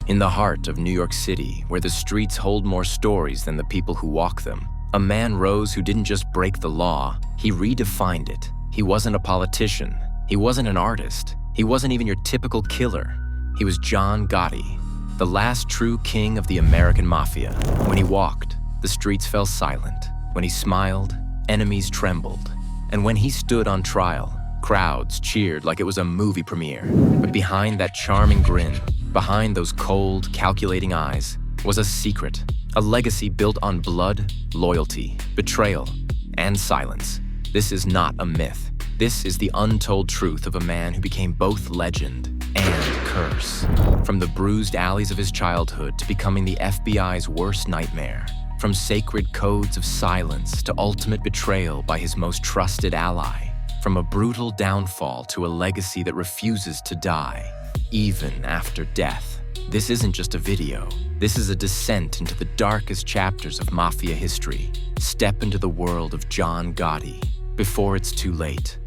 In the heart of New York City, where the streets hold more stories than the people who walk them, a man rose who didn't just break the law, he redefined it. He wasn't a politician. He wasn't an artist. He wasn't even your typical killer. He was John Gotti, the last true king of the American Mafia. When he walked, the streets fell silent. When he smiled, enemies trembled. And when he stood on trial, crowds cheered like it was a movie premiere. But behind that charming grin, behind those cold, calculating eyes, was a secret, a legacy built on blood, loyalty, betrayal, and silence. This is not a myth. This is the untold truth of a man who became both legend and curse. From the bruised alleys of his childhood to becoming the FBI's worst nightmare. From sacred codes of silence to ultimate betrayal by his most trusted ally. From a brutal downfall to a legacy that refuses to die, even after death. This isn't just a video. This is a descent into the darkest chapters of Mafia history. Step into the world of John Gotti before it's too late.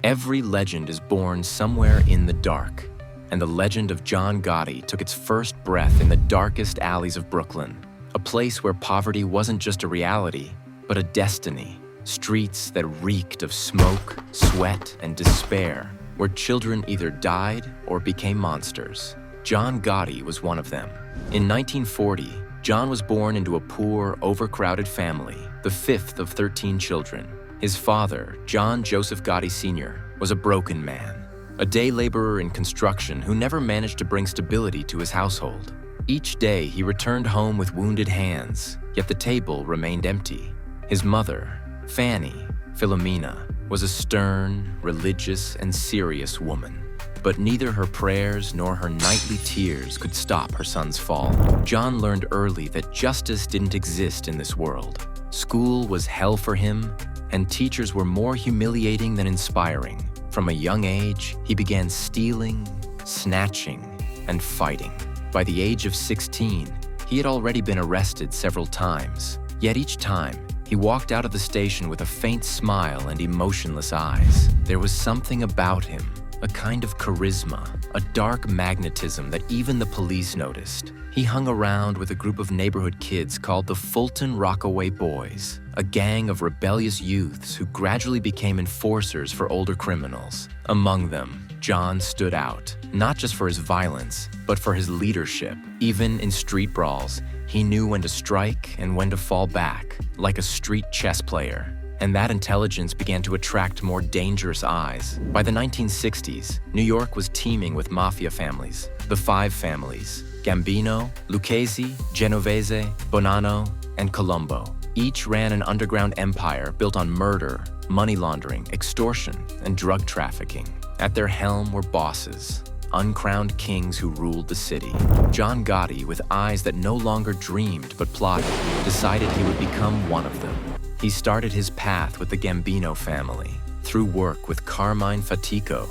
Every legend is born somewhere in the dark, and the legend of John Gotti took its first breath in the darkest alleys of Brooklyn, a place where poverty wasn't just a reality, but a destiny. Streets that reeked of smoke, sweat, and despair, where children either died or became monsters. John Gotti was one of them. In 1940, John was born into a poor, overcrowded family, the fifth of 13 children. His father, John Joseph Gotti Sr., was a broken man, a day laborer in construction who never managed to bring stability to his household. Each day, he returned home with wounded hands, yet the table remained empty. His mother, Fanny Philomena, was a stern, religious, and serious woman. But neither her prayers nor her nightly tears could stop her son's fall. John learned early that justice didn't exist in this world. School was hell for him, and teachers were more humiliating than inspiring. From a young age, he began stealing, snatching, and fighting. By the age of 16, he had already been arrested several times. Yet each time, he walked out of the station with a faint smile and emotionless eyes. There was something about him, a kind of charisma, a dark magnetism that even the police noticed. He hung around with a group of neighborhood kids called the Fulton Rockaway Boys, a gang of rebellious youths who gradually became enforcers for older criminals. Among them, John stood out, not just for his violence, but for his leadership. Even in street brawls, he knew when to strike and when to fall back, like a street chess player. And that intelligence began to attract more dangerous eyes. By the 1960s, New York was teeming with mafia families, the five families: Gambino, Lucchese, Genovese, Bonanno, and Colombo. Each ran an underground empire built on murder, money laundering, extortion, and drug trafficking. At their helm were bosses, uncrowned kings who ruled the city. John Gotti, with eyes that no longer dreamed but plotted, decided he would become one of them. He started his path with the Gambino family. Through work with Carmine Fatico,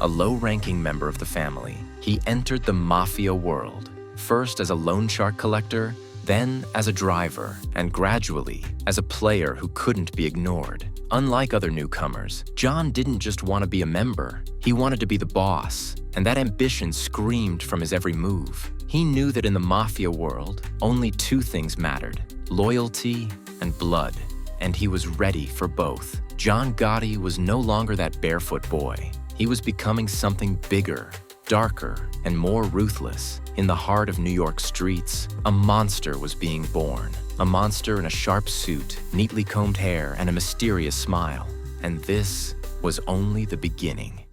a low-ranking member of the family, he entered the mafia world, first as a loan shark collector, then as a driver, and gradually as a player who couldn't be ignored. Unlike other newcomers, John didn't just want to be a member, he wanted to be the boss, and that ambition screamed from his every move. He knew that in the mafia world, only two things mattered: loyalty and blood. And he was ready for both. John Gotti was no longer that barefoot boy. He was becoming something bigger, darker, and more ruthless. In the heart of New York streets, a monster was being born. A monster in a sharp suit, neatly combed hair, and a mysterious smile. And this was only the beginning.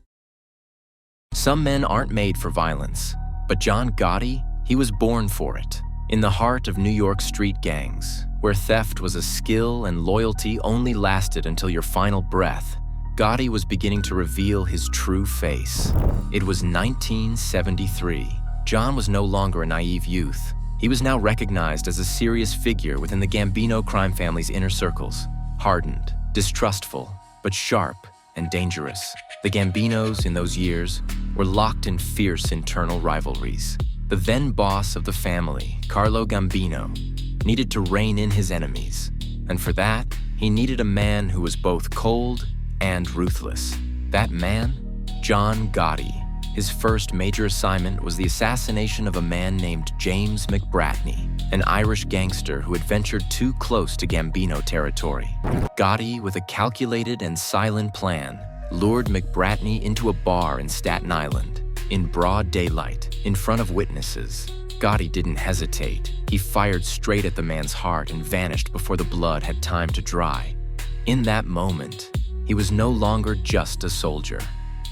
Some men aren't made for violence, but John Gotti, he was born for it. In the heart of New York street gangs, where theft was a skill and loyalty only lasted until your final breath, Gotti was beginning to reveal his true face. It was 1973. John was no longer a naive youth. He was now recognized as a serious figure within the Gambino crime family's inner circles. Hardened, distrustful, but sharp and dangerous. The Gambinos in those years were locked in fierce internal rivalries. The then boss of the family, Carlo Gambino, needed to rein in his enemies. And for that, he needed a man who was both cold and ruthless. That man, John Gotti. His first major assignment was the assassination of a man named James McBratney, an Irish gangster who had ventured too close to Gambino territory. Gotti, with a calculated and silent plan, lured McBratney into a bar in Staten Island. In broad daylight, in front of witnesses, Gotti didn't hesitate. He fired straight at the man's heart and vanished before the blood had time to dry. In that moment, he was no longer just a soldier.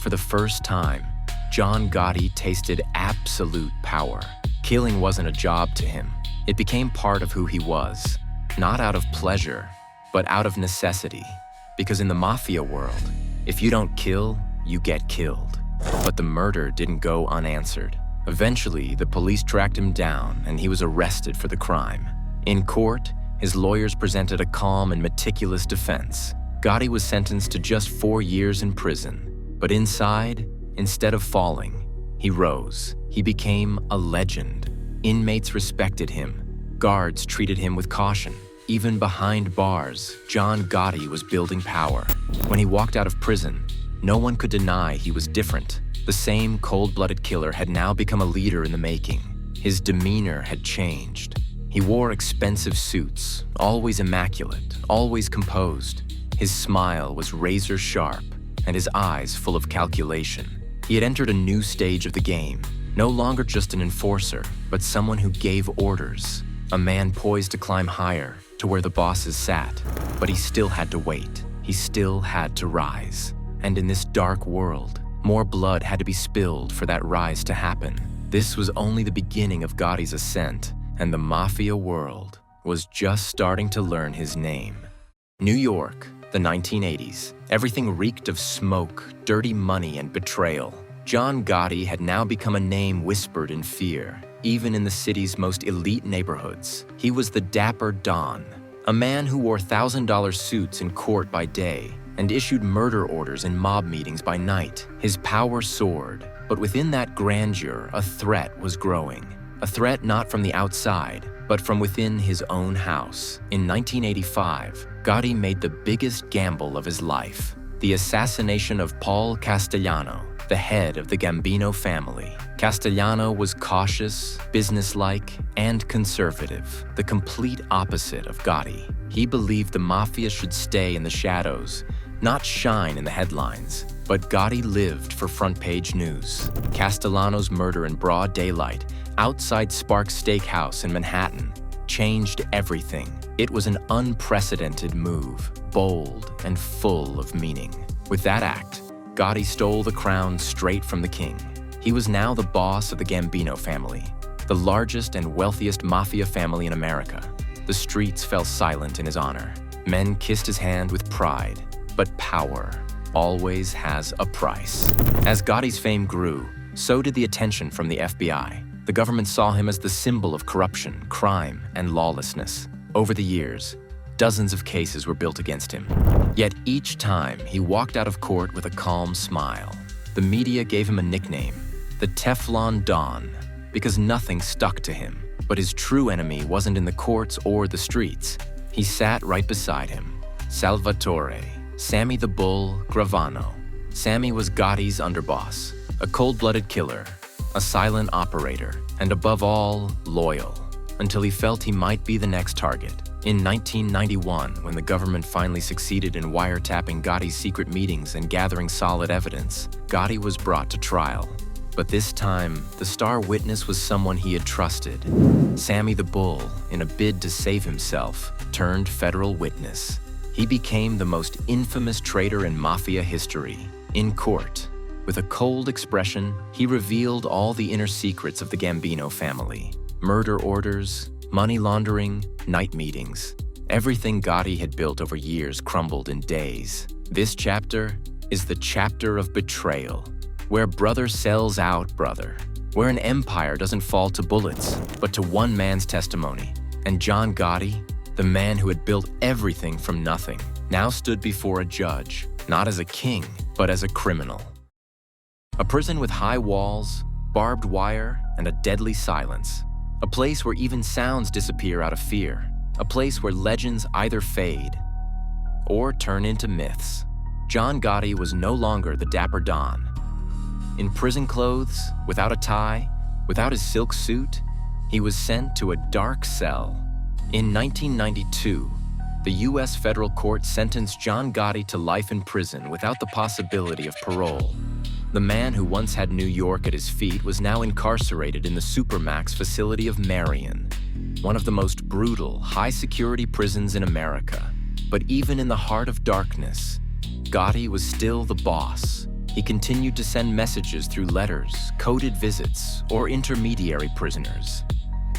For the first time, John Gotti tasted absolute power. Killing wasn't a job to him. It became part of who he was, not out of pleasure, but out of necessity. Because in the Mafia world, if you don't kill, you get killed. But the murder didn't go unanswered. Eventually, the police tracked him down and he was arrested for the crime. In court, his lawyers presented a calm and meticulous defense. Gotti was sentenced to just 4 years in prison. But inside, instead of falling, he rose. He became a legend. Inmates respected him. Guards treated him with caution. Even behind bars, John Gotti was building power. When he walked out of prison, no one could deny he was different. The same cold-blooded killer had now become a leader in the making. His demeanor had changed. He wore expensive suits, always immaculate, always composed. His smile was razor-sharp, and his eyes full of calculation. He had entered a new stage of the game, no longer just an enforcer, but someone who gave orders, a man poised to climb higher, to where the bosses sat. But he still had to wait. He still had to rise. And in this dark world, more blood had to be spilled for that rise to happen. This was only the beginning of Gotti's ascent, and the Mafia world was just starting to learn his name. New York, the 1980s. Everything reeked of smoke, dirty money, and betrayal. John Gotti had now become a name whispered in fear, even in the city's most elite neighborhoods. He was the Dapper Don, a man who wore $1,000 suits in court by day and issued murder orders in mob meetings by night. His power soared, but within that grandeur, a threat was growing. A threat not from the outside, but from within his own house. In 1985, Gotti made the biggest gamble of his life, the assassination of Paul Castellano, the head of the Gambino family. Castellano was cautious, businesslike, and conservative, the complete opposite of Gotti. He believed the Mafia should stay in the shadows, not shine in the headlines. But Gotti lived for front-page news. Castellano's murder in broad daylight, outside Sparks Steakhouse in Manhattan, changed everything. It was an unprecedented move, bold and full of meaning. With that act, Gotti stole the crown straight from the king. He was now the boss of the Gambino family, the largest and wealthiest mafia family in America. The streets fell silent in his honor. Men kissed his hand with pride, but power always has a price. As Gotti's fame grew, so did the attention from the FBI. The government saw him as the symbol of corruption, crime, and lawlessness. Over the years, dozens of cases were built against him. Yet each time, he walked out of court with a calm smile. The media gave him a nickname, the Teflon Don, because nothing stuck to him. But his true enemy wasn't in the courts or the streets. He sat right beside him, Salvatore, Sammy the Bull Gravano. Sammy was Gotti's underboss, a cold-blooded killer, a silent operator, and above all, loyal, until he felt he might be the next target. In 1991, when the government finally succeeded in wiretapping Gotti's secret meetings and gathering solid evidence, Gotti was brought to trial. But this time, the star witness was someone he had trusted. Sammy the Bull, in a bid to save himself, turned federal witness. He became the most infamous traitor in Mafia history. In court, with a cold expression, he revealed all the inner secrets of the Gambino family. Murder orders, money laundering, night meetings. Everything Gotti had built over years crumbled in days. This chapter is the chapter of betrayal, where brother sells out brother, where an empire doesn't fall to bullets, but to one man's testimony. And John Gotti, the man who had built everything from nothing, now stood before a judge, not as a king, but as a criminal. A prison with high walls, barbed wire, and a deadly silence. A place where even sounds disappear out of fear. A place where legends either fade or turn into myths. John Gotti was no longer the Dapper Don. In prison clothes, without a tie, without his silk suit, he was sent to a dark cell. In 1992, the U.S. federal court sentenced John Gotti to life in prison without the possibility of parole. The man who once had New York at his feet was now incarcerated in the Supermax facility of Marion, one of the most brutal, high-security prisons in America. But even in the heart of darkness, Gotti was still the boss. He continued to send messages through letters, coded visits, or intermediary prisoners.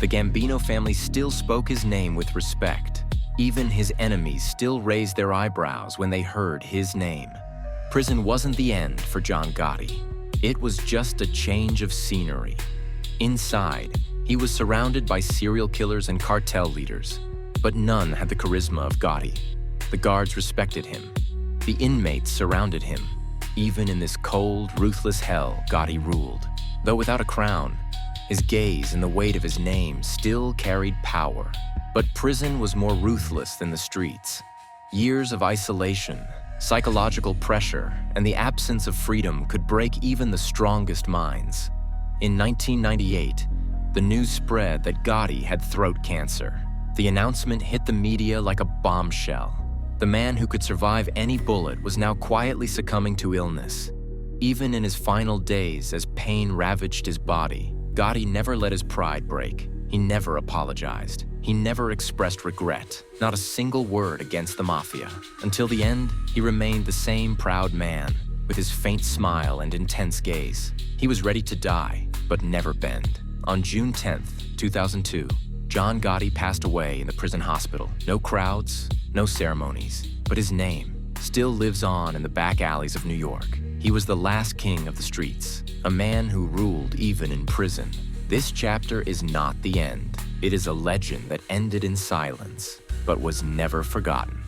The Gambino family still spoke his name with respect. Even his enemies still raised their eyebrows when they heard his name. Prison wasn't the end for John Gotti. It was just a change of scenery. Inside, he was surrounded by serial killers and cartel leaders, but none had the charisma of Gotti. The guards respected him. The inmates surrounded him. Even in this cold, ruthless hell, Gotti ruled. Though without a crown, his gaze and the weight of his name still carried power. But prison was more ruthless than the streets. Years of isolation, psychological pressure, and the absence of freedom could break even the strongest minds. In 1998, the news spread that Gotti had throat cancer. The announcement hit the media like a bombshell. The man who could survive any bullet was now quietly succumbing to illness. Even in his final days as pain ravaged his body, Gotti never let his pride break. He never apologized. He never expressed regret, not a single word against the Mafia. Until the end, he remained the same proud man, with his faint smile and intense gaze. He was ready to die, but never bend. On June 10th, 2002, John Gotti passed away in the prison hospital. No crowds, no ceremonies, but his name still lives on in the back alleys of New York. He was the last king of the streets, a man who ruled even in prison. This chapter is not the end. It is a legend that ended in silence, but was never forgotten.